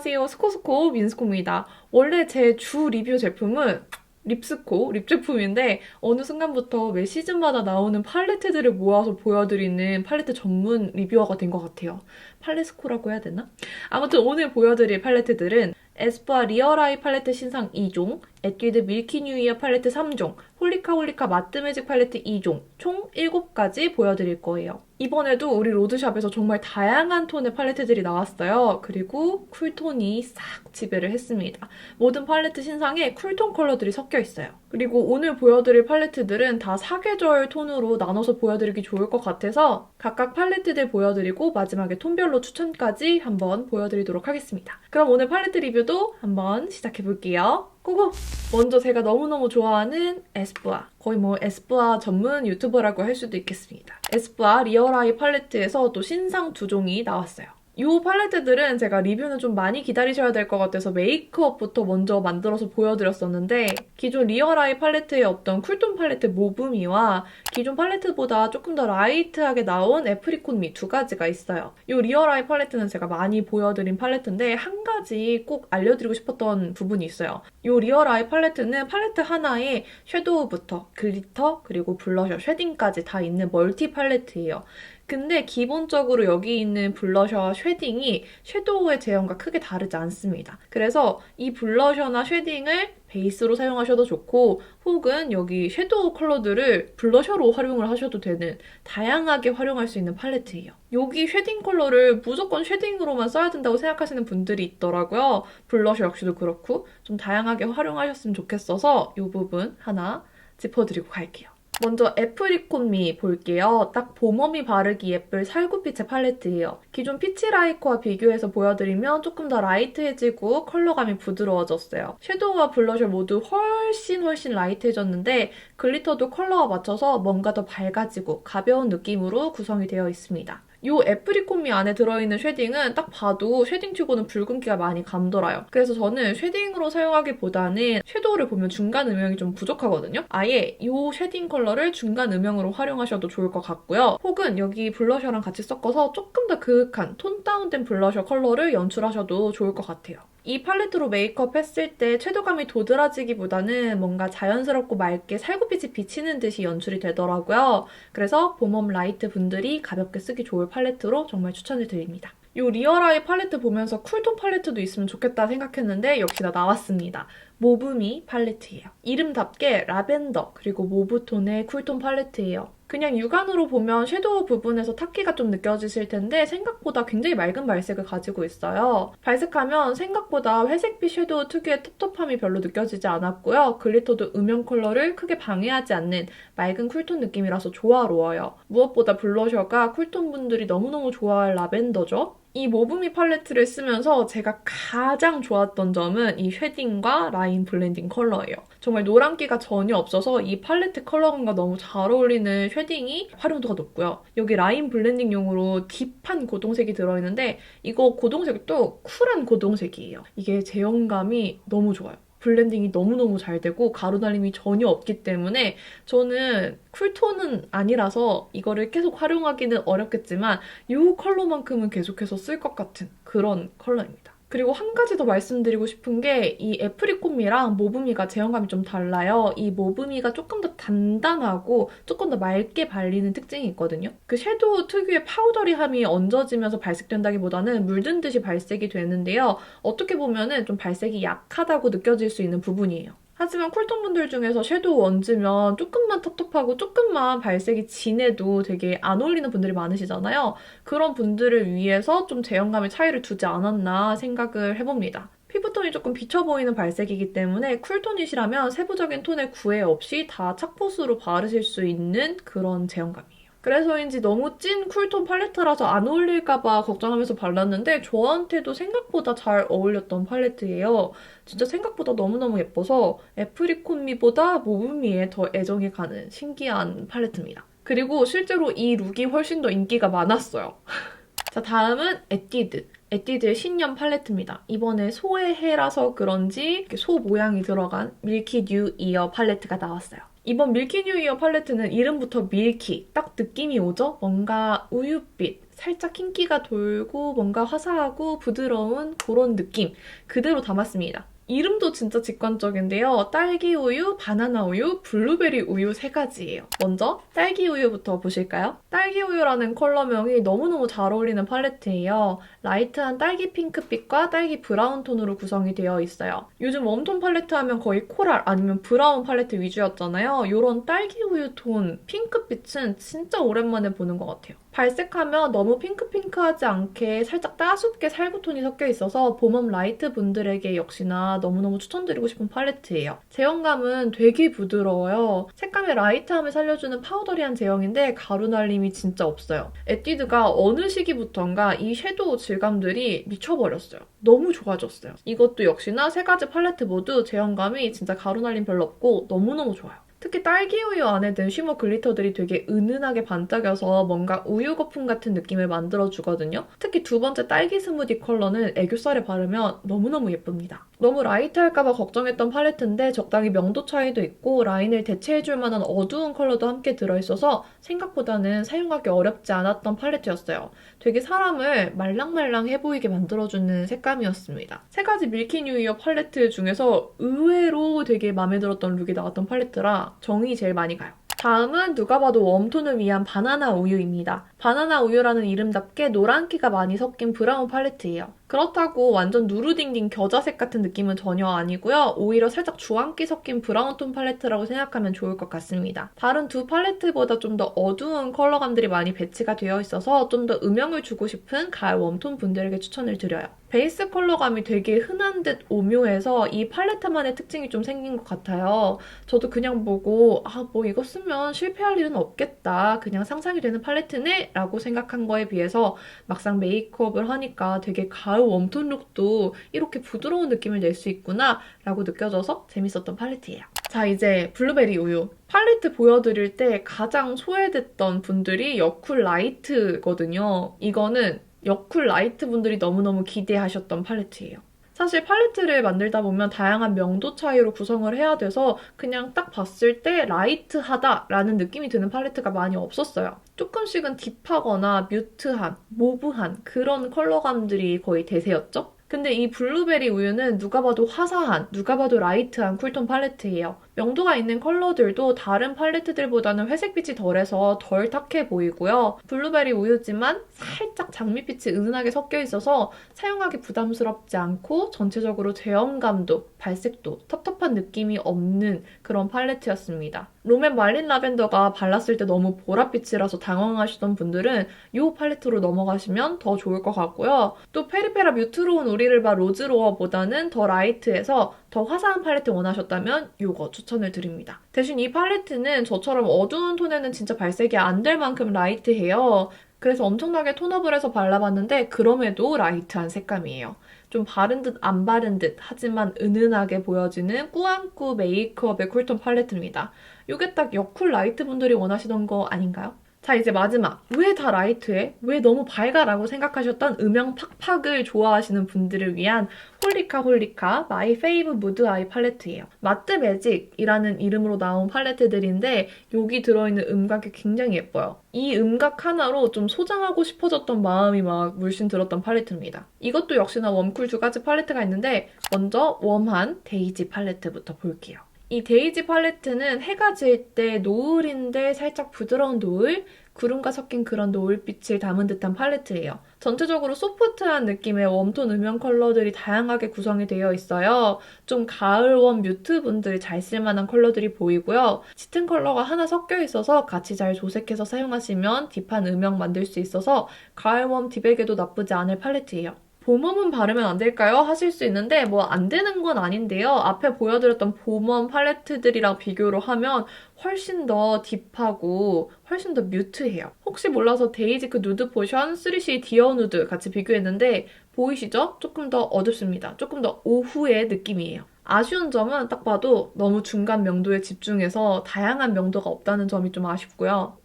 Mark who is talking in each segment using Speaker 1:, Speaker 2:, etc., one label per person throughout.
Speaker 1: 안녕하세요. 스코스코 민스코입니다. 원래 제 주 리뷰 제품은 립스코, 립 제품인데 어느 순간부터 매 시즌마다 나오는 팔레트들을 모아서 보여드리는 팔레트 전문 리뷰어가 된 것 같아요. 팔레스코라고 해야 되나? 아무튼 오늘 보여드릴 팔레트들은 에스쁘아 리얼아이 팔레트 신상 2종, 에뛰드 밀키 뉴이어 팔레트 3종, 홀리카 마트 매직 팔레트 2종, 총 7가지 보여드릴 거예요. 이번에도 우리 로드샵에서 정말 다양한 톤의 팔레트들이 나왔어요. 그리고 쿨톤이 싹 지배를 했습니다. 모든 팔레트 신상에 쿨톤 컬러들이 섞여 있어요. 그리고 오늘 보여드릴 팔레트들은 다 사계절 톤으로 나눠서 보여드리기 좋을 것 같아서 각각 팔레트들 보여드리고 마지막에 톤별로 추천까지 한번 보여드리도록 하겠습니다. 그럼 오늘 팔레트 리뷰도 한번 시작해볼게요. 고고! 먼저 제가 너무너무 좋아하는 에스쁘아. 거의 뭐 에스쁘아 전문 유튜버라고 할 수도 있겠습니다. 에스쁘아 리얼아이 팔레트에서 또 신상 2종이 나왔어요. 이 팔레트들은 제가 리뷰는 좀 많이 기다리셔야 될 것 같아서 메이크업부터 먼저 만들어서 보여드렸었는데 기존 리얼아이 팔레트의 어떤 쿨톤 팔레트 모브미와 기존 팔레트보다 조금 더 라이트하게 나온 애프리콘 미 2가지가 있어요. 이 리얼아이 팔레트는 제가 많이 보여드린 팔레트인데 한 가지 꼭 알려드리고 싶었던 부분이 있어요. 이 리얼아이 팔레트는 팔레트 하나에 섀도우부터 글리터 그리고 블러셔, 쉐딩까지 다 있는 멀티 팔레트예요. 근데 기본적으로 여기 있는 블러셔와 쉐딩이 섀도우의 제형과 크게 다르지 않습니다. 그래서 이 블러셔나 쉐딩을 베이스로 사용하셔도 좋고 혹은 여기 섀도우 컬러들을 블러셔로 활용을 하셔도 되는 다양하게 활용할 수 있는 팔레트예요. 여기 쉐딩 컬러를 무조건 쉐딩으로만 써야 된다고 생각하시는 분들이 있더라고요. 블러셔 역시도 그렇고 좀 다양하게 활용하셨으면 좋겠어서 이 부분 하나 짚어드리고 갈게요. 먼저 애프리콘미 볼게요. 딱 봄웜이 바르기 예쁠 살구빛의 팔레트예요. 기존 피치라이코와 비교해서 보여드리면 조금 더 라이트해지고 컬러감이 부드러워졌어요. 섀도우와 블러셔 모두 훨씬 라이트해졌는데 글리터도 컬러와 맞춰서 뭔가 더 밝아지고 가벼운 느낌으로 구성이 되어 있습니다. 이 애프리콘미 안에 들어있는 쉐딩은 딱 봐도 쉐딩치고는 붉은기가 많이 감돌아요. 그래서 저는 쉐딩으로 사용하기보다는 섀도우를 보면 중간 음영이 좀 부족하거든요. 아예 이 쉐딩 컬러를 중간 음영으로 활용하셔도 좋을 것 같고요. 혹은 여기 블러셔랑 같이 섞어서 조금 더 그윽한 톤 다운된 블러셔 컬러를 연출하셔도 좋을 것 같아요. 이 팔레트로 메이크업 했을 때 채도감이 도드라지기보다는 뭔가 자연스럽고 맑게 살구빛이 비치는 듯이 연출이 되더라고요. 그래서 봄웜 라이트 분들이 가볍게 쓰기 좋을 팔레트로 정말 추천을 드립니다. 이 리얼아이 팔레트 보면서 쿨톤 팔레트도 있으면 좋겠다 생각했는데 역시나 나왔습니다. 모브미 팔레트예요. 이름답게 라벤더 그리고 모브톤의 쿨톤 팔레트예요. 그냥 육안으로 보면 섀도우 부분에서 탁기가 좀 느껴지실 텐데 생각보다 굉장히 맑은 발색을 가지고 있어요. 발색하면 생각보다 회색빛 섀도우 특유의 텁텁함이 별로 느껴지지 않았고요. 글리터도 음영 컬러를 크게 방해하지 않는 맑은 쿨톤 느낌이라서 조화로워요. 무엇보다 블러셔가 쿨톤 분들이 너무너무 좋아할 라벤더죠. 이 모브미 팔레트를 쓰면서 제가 가장 좋았던 점은 이 쉐딩과 라인 블렌딩 컬러예요. 정말 노란기가 전혀 없어서 이 팔레트 컬러감과 너무 잘 어울리는 쉐딩이 활용도가 높고요. 여기 라인 블렌딩용으로 딥한 고동색이 들어있는데 이거 고동색도 쿨한 고동색이에요. 이게 제형감이 너무 좋아요. 블렌딩이 너무너무 잘 되고 가루 날림이 전혀 없기 때문에 저는 쿨톤은 아니라서 이거를 계속 활용하기는 어렵겠지만 이 컬러만큼은 계속해서 쓸 것 같은 그런 컬러입니다. 그리고 한 가지 더 말씀드리고 싶은 게 이 애프리콘미랑 모브미가 제형감이 좀 달라요. 이 모브미가 조금 더 단단하고 조금 더 맑게 발리는 특징이 있거든요. 그 섀도우 특유의 파우더리함이 얹어지면서 발색된다기보다는 물든 듯이 발색이 되는데요. 어떻게 보면은 좀 발색이 약하다고 느껴질 수 있는 부분이에요. 하지만 쿨톤 분들 중에서 섀도우 얹으면 조금만 텁텁하고 조금만 발색이 진해도 되게 안 어울리는 분들이 많으시잖아요. 그런 분들을 위해서 좀 제형감의 차이를 두지 않았나 생각을 해봅니다. 피부톤이 조금 비쳐 보이는 발색이기 때문에 쿨톤이시라면 세부적인 톤의 구애 없이 다 착붙으로 바르실 수 있는 그런 제형감이에요. 그래서인지 너무 찐 쿨톤 팔레트라서 안 어울릴까봐 걱정하면서 발랐는데 저한테도 생각보다 잘 어울렸던 팔레트예요. 진짜 생각보다 너무너무 예뻐서 애프리콘미보다 모브미에 더 애정이 가는 신기한 팔레트입니다. 그리고 실제로 이 룩이 훨씬 더 인기가 많았어요. 자, 다음은 에뛰드. 에뛰드의 신년 팔레트입니다. 이번에 소의 해라서 그런지 이렇게 소 모양이 들어간 밀키 뉴 이어 팔레트가 나왔어요. 이번 밀키 뉴 이어 팔레트는 이름부터 밀키, 딱 느낌이 오죠? 뭔가 우유빛, 살짝 흰기가 돌고 뭔가 화사하고 부드러운 그런 느낌 그대로 담았습니다. 이름도 진짜 직관적인데요. 딸기 우유, 바나나 우유, 블루베리 우유 세 가지예요. 먼저 딸기 우유부터 보실까요? 딸기 우유라는 컬러명이 너무너무 잘 어울리는 팔레트예요. 라이트한 딸기 핑크빛과 딸기 브라운 톤으로 구성이 되어 있어요. 요즘 웜톤 팔레트 하면 거의 코랄 아니면 브라운 팔레트 위주였잖아요. 이런 딸기 우유 톤 핑크빛은 진짜 오랜만에 보는 것 같아요. 발색하면 너무 핑크핑크하지 않게 살짝 따숩게 살구톤이 섞여 있어서 봄웜 라이트 분들에게 역시나 너무너무 추천드리고 싶은 팔레트예요. 제형감은 되게 부드러워요. 색감의 라이트함을 살려주는 파우더리한 제형인데 가루 날림이 진짜 없어요. 에뛰드가 어느 시기부턴가 이 섀도우 질감들이 미쳐버렸어요. 너무 좋아졌어요. 이것도 역시나 세 가지 팔레트 모두 제형감이 진짜 가루 날림 별로 없고 너무너무 좋아요. 특히 딸기 우유 안에 든 쉬머 글리터들이 되게 은은하게 반짝여서 뭔가 우유 거품 같은 느낌을 만들어주거든요. 특히 두 번째 딸기 스무디 컬러는 애교살에 바르면 너무너무 예쁩니다. 너무 라이트할까봐 걱정했던 팔레트인데 적당히 명도 차이도 있고 라인을 대체해줄 만한 어두운 컬러도 함께 들어있어서 생각보다는 사용하기 어렵지 않았던 팔레트였어요. 되게 사람을 말랑말랑해 보이게 만들어주는 색감이었습니다. 세 가지 밀키 뉴이어 팔레트 중에서 의외로 되게 마음에 들었던 룩이 나왔던 팔레트라 정이 제일 많이 가요. 다음은 누가 봐도 웜톤을 위한 바나나 우유입니다. 바나나 우유라는 이름답게 노란기가 많이 섞인 브라운 팔레트예요. 그렇다고 완전 누르딩딩 겨자색 같은 느낌은 전혀 아니고요. 오히려 살짝 주황기 섞인 브라운톤 팔레트라고 생각하면 좋을 것 같습니다. 다른 두 팔레트보다 좀 더 어두운 컬러감들이 많이 배치가 되어 있어서 좀 더 음영을 주고 싶은 가을 웜톤 분들에게 추천을 드려요. 베이스 컬러감이 되게 흔한 듯 오묘해서 이 팔레트만의 특징이 좀 생긴 것 같아요. 저도 그냥 보고 뭐 이거 쓰면 실패할 일은 없겠다. 그냥 상상이 되는 팔레트네? 라고 생각한 거에 비해서 막상 메이크업을 하니까 되게 가을 웜톤 룩도 이렇게 부드러운 느낌을 낼 수 있구나 라고 느껴져서 재밌었던 팔레트예요. 자, 이제 블루베리 우유. 팔레트 보여드릴 때 가장 소외됐던 분들이 여쿨 라이트거든요. 이거는 여쿨 라이트 분들이 너무너무 기대하셨던 팔레트예요. 사실 팔레트를 만들다 보면 다양한 명도 차이로 구성을 해야 돼서 그냥 딱 봤을 때 라이트하다라는 느낌이 드는 팔레트가 많이 없었어요. 조금씩은 딥하거나 뮤트한, 모브한 그런 컬러감들이 거의 대세였죠? 근데 이 블루베리 우유는 누가 봐도 화사한, 누가 봐도 라이트한 쿨톤 팔레트예요. 명도가 있는 컬러들도 다른 팔레트들보다는 회색빛이 덜해서 덜 탁해 보이고요. 블루베리 우유지만 살짝 장미빛이 은은하게 섞여 있어서 사용하기 부담스럽지 않고 전체적으로 제형감도, 발색도 텁텁한 느낌이 없는 그런 팔레트였습니다. 롬앤 말린 라벤더가 발랐을 때 너무 보랏빛이라서 당황하시던 분들은 이 팔레트로 넘어가시면 더 좋을 것 같고요. 또 페리페라 뮤트로운 우리를 봐 로즈로어보다는 더 라이트해서 더 화사한 팔레트 원하셨다면 이거 추천을 드립니다. 대신 이 팔레트는 저처럼 어두운 톤에는 진짜 발색이 안 될 만큼 라이트해요. 그래서 엄청나게 톤업을 해서 발라봤는데 그럼에도 라이트한 색감이에요. 좀 바른 듯 안 바른 듯 하지만 은은하게 보여지는 꾸안꾸 메이크업의 쿨톤 팔레트입니다. 이게 딱 여쿨 라이트 분들이 원하시던 거 아닌가요? 자, 이제 마지막. 왜 다 라이트해? 왜 너무 밝아? 라고 생각하셨던 음영 팍팍을 좋아하시는 분들을 위한 홀리카 홀리카 마이 페이브 무드 아이 팔레트예요. 마트 매직이라는 이름으로 나온 팔레트들인데 여기 들어있는 음각이 굉장히 예뻐요. 이 음각 하나로 좀 소장하고 싶어졌던 마음이 막 물씬 들었던 팔레트입니다. 이것도 역시나 웜쿨 두 가지 팔레트가 있는데 먼저 웜한 데이지 팔레트부터 볼게요. 이 데이지 팔레트는 해가 질 때 노을인데 살짝 부드러운 노을, 구름과 섞인 그런 노을빛을 담은 짙은 팔레트예요. 전체적으로 소프트한 느낌의 웜톤 음영 컬러들이 다양하게 구성이 되어 있어요. 좀 가을 웜 뮤트 분들 잘 쓸만한 컬러들이 보이고요. 짙은 컬러가 하나 섞여 있어서 같이 잘 조색해서 사용하시면 딥한 음영 만들 수 있어서 가을 웜 딥에게도 나쁘지 않을 팔레트예요. 봄웜은 바르면 안 될까요? 하실 수 있는데 뭐 안 되는 건 아닌데요. 앞에 보여드렸던 봄웜 팔레트들이랑 비교를 하면 훨씬 더 딥하고 훨씬 더 뮤트해요. 혹시 몰라서 데이지크 누드 포션 3C 디어 누드 같이 비교했는데 보이시죠? 조금 더 어둡습니다. 조금 더 오후의 느낌이에요. 아쉬운 점은 딱 봐도 너무 중간 명도에 집중해서 다양한 명도가 없다는 점이 좀 아쉽고요.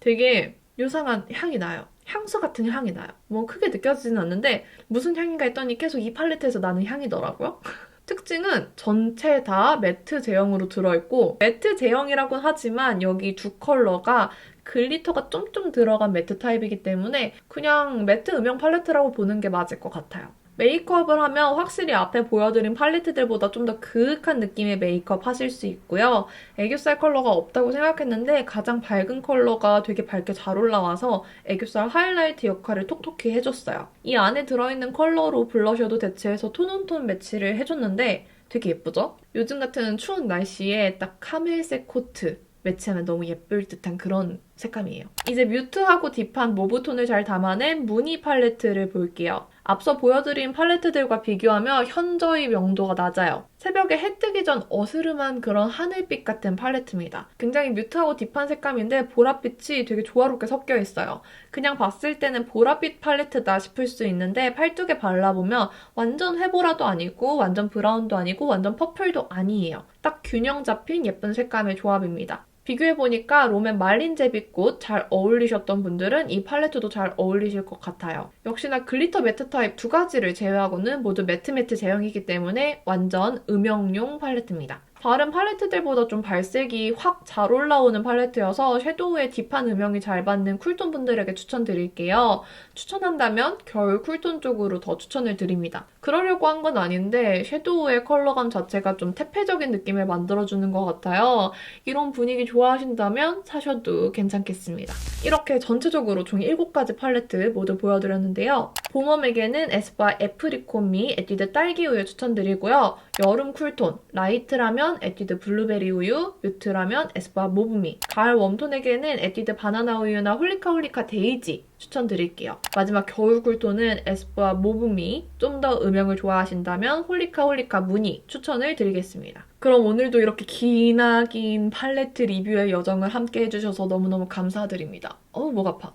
Speaker 1: 되게 요상한 향이 나요. 향수 같은 향이 나요. 뭐 크게 느껴지진 않는데 무슨 향인가 했더니 계속 이 팔레트에서 나는 향이더라고요. 특징은 전체 다 매트 제형으로 들어있고 매트 제형이라고는 하지만 여기 두 컬러가 글리터가 좀 들어간 매트 타입이기 때문에 그냥 매트 음영 팔레트라고 보는 게 맞을 것 같아요. 메이크업을 하면 확실히 앞에 보여드린 팔레트들보다 좀 더 그윽한 느낌의 메이크업 하실 수 있고요. 애교살 컬러가 없다고 생각했는데 가장 밝은 컬러가 되게 밝게 잘 올라와서 애교살 하이라이트 역할을 톡톡히 해줬어요. 이 안에 들어있는 컬러로 블러셔도 대체해서 톤온톤 매치를 해줬는데 되게 예쁘죠? 요즘 같은 추운 날씨에 딱 카멜색 코트 매치하면 너무 예쁠 듯한 그런 색감이에요. 이제 뮤트하고 딥한 모브톤을 잘 담아낸 무늬 팔레트를 볼게요. 앞서 보여드린 팔레트들과 비교하면 현저히 명도가 낮아요. 새벽에 해 뜨기 전 어스름한 그런 하늘빛 같은 팔레트입니다. 굉장히 뮤트하고 딥한 색감인데 보랏빛이 되게 조화롭게 섞여 있어요. 그냥 봤을 때는 보랏빛 팔레트다 싶을 수 있는데 팔뚝에 발라보면 완전 회보라도 아니고 완전 브라운도 아니고 완전 퍼플도 아니에요. 딱 균형 잡힌 예쁜 색감의 조합입니다. 비교해보니까 롬앤 말린 제비꽃 잘 어울리셨던 분들은 이 팔레트도 잘 어울리실 것 같아요. 역시나 글리터 매트 타입 두 가지를 제외하고는 모두 매트 제형이기 때문에 완전 음영용 팔레트입니다. 다른 팔레트들보다 좀 발색이 확 잘 올라오는 팔레트여서 섀도우에 딥한 음영이 잘 받는 쿨톤 분들에게 추천드릴게요. 추천한다면 겨울 쿨톤 쪽으로 더 추천을 드립니다. 그러려고 한 건 아닌데 섀도우의 컬러감 자체가 좀 태폐적인 느낌을 만들어주는 것 같아요. 이런 분위기 좋아하신다면 사셔도 괜찮겠습니다. 이렇게 전체적으로 총 7가지 팔레트 모두 보여드렸는데요. 봄웜에게는 에스쁘아 애프리콘미 에뛰드 딸기 우유 추천드리고요. 여름 쿨톤, 라이트라면 에뛰드 블루베리 우유, 뮤트라면 에스쁘아 모브미, 가을 웜톤에게는 에뛰드 바나나 우유나 홀리카 데이지 추천드릴게요. 마지막 겨울 쿨톤은 에스쁘아 모브미, 좀 더 음영을 좋아하신다면 홀리카 무늬 추천을 드리겠습니다. 그럼 오늘도 이렇게 기나긴 팔레트 리뷰의 여정을 함께 해주셔서 너무너무 감사드립니다. 목 아파.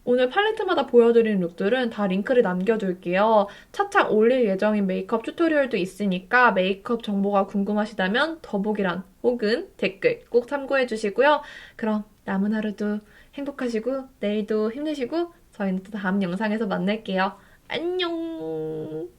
Speaker 1: 오늘 팔레트마다 보여드린 룩들은 다 링크를 남겨둘게요. 차차 올릴 예정인 메이크업 튜토리얼도 있으니까 메이크업 정보가 궁금하시다면 더보기란 혹은 댓글 꼭 참고해주시고요. 그럼 남은 하루도 행복하시고 내일도 힘내시고 저희는 또 다음 영상에서 만날게요. 안녕!